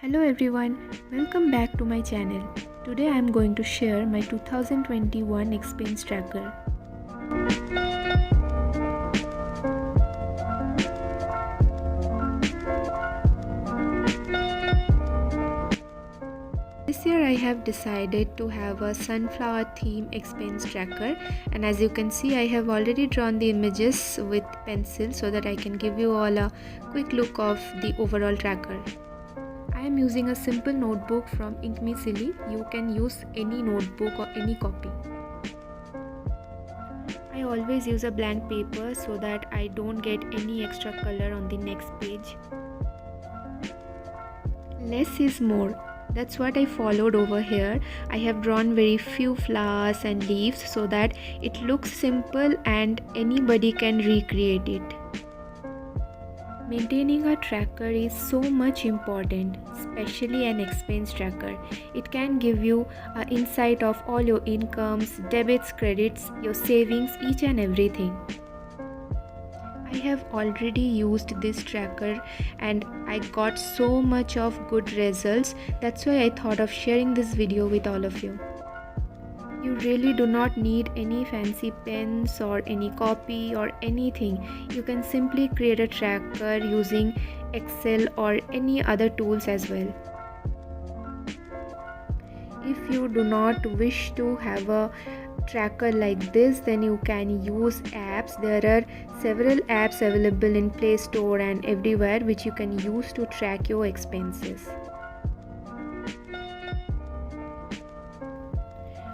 Hello everyone, welcome back to my channel. Today I am going to share my 2021 expense tracker. This year I have decided to have a sunflower theme expense tracker, and as you can see I have already drawn the images with pencil so that I can give you all a quick look of the overall tracker. I am using a simple notebook from Inkme Silly. You can use any notebook or any copy. I always use a blank paper so that I don't get any extra color on the next page. Less is more. That's what I followed over here. I have drawn very few flowers and leaves so that it looks simple and anybody can recreate it. Maintaining a tracker is so much important, especially an expense tracker. It can give you an insight of all your incomes, debits, credits, your savings, each and everything. I have already used this tracker and I got so much of good results. That's why I thought of sharing this video with all of you. You really do not need any fancy pens or any copy or anything. You can simply create a tracker using Excel or any other tools as well. If you do not wish to have a tracker like this, then you can use apps. There are several apps available in Play Store and everywhere which you can use to track your expenses.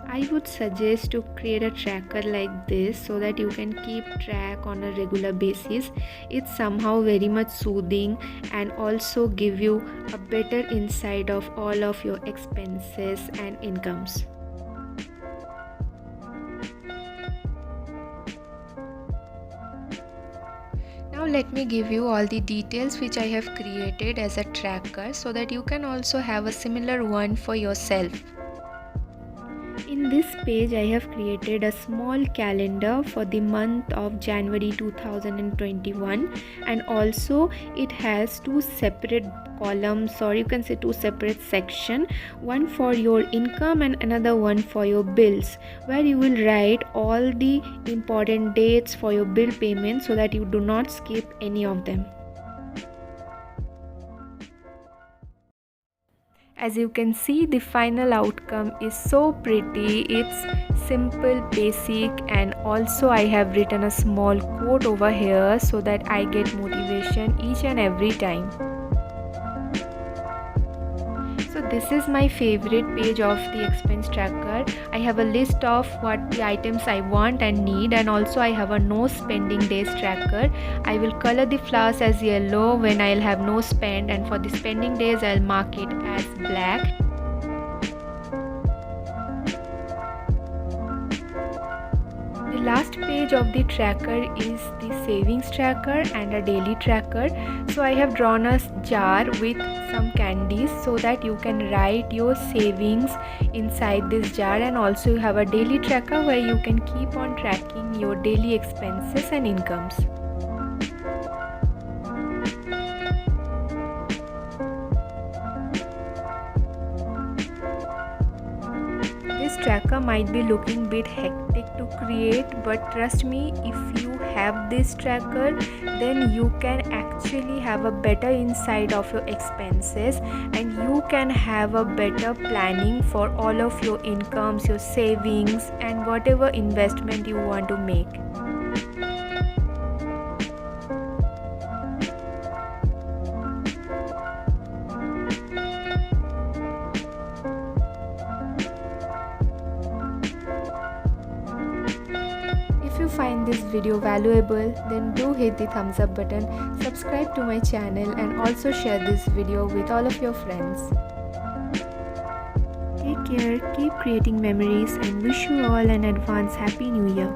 I would suggest to create a tracker like this so that you can keep track on a regular basis. It's somehow very much soothing and also give you a better insight of all of your expenses and incomes. Now let me give you all the details which I have created as a tracker so that you can also have a similar one for yourself. In this page, I have created a small calendar for the month of January 2021, and also it has two separate columns, or you can say two separate sections, one for your income and another one for your bills, where you will write all the important dates for your bill payment so that you do not skip any of them. As you can see, the final outcome is so pretty. It's simple, basic, and also I have written a small quote over here so that I get motivation each and every time. So this is my favorite page of the expense tracker. I have a list of what the items I want and need, and also I have a no spending days tracker. I will color the flowers as yellow when I'll have no spend, and for the spending days I'll mark it as black. The last page of the tracker is the savings tracker and a daily tracker. So I have drawn a jar with some candies so that you can write your savings inside this jar, and also you have a daily tracker where you can keep on tracking your daily expenses and incomes. This tracker might be looking a bit hectic to create, but trust me, if you have this tracker, then you can actually have a better insight of your expenses and you can have a better planning for all of your incomes, your savings, and whatever investment you want to make. If you find this video valuable, then do hit the thumbs up button, subscribe to my channel, and also share this video with all of your friends. Take care, keep creating memories, and wish you all an advance Happy New Year.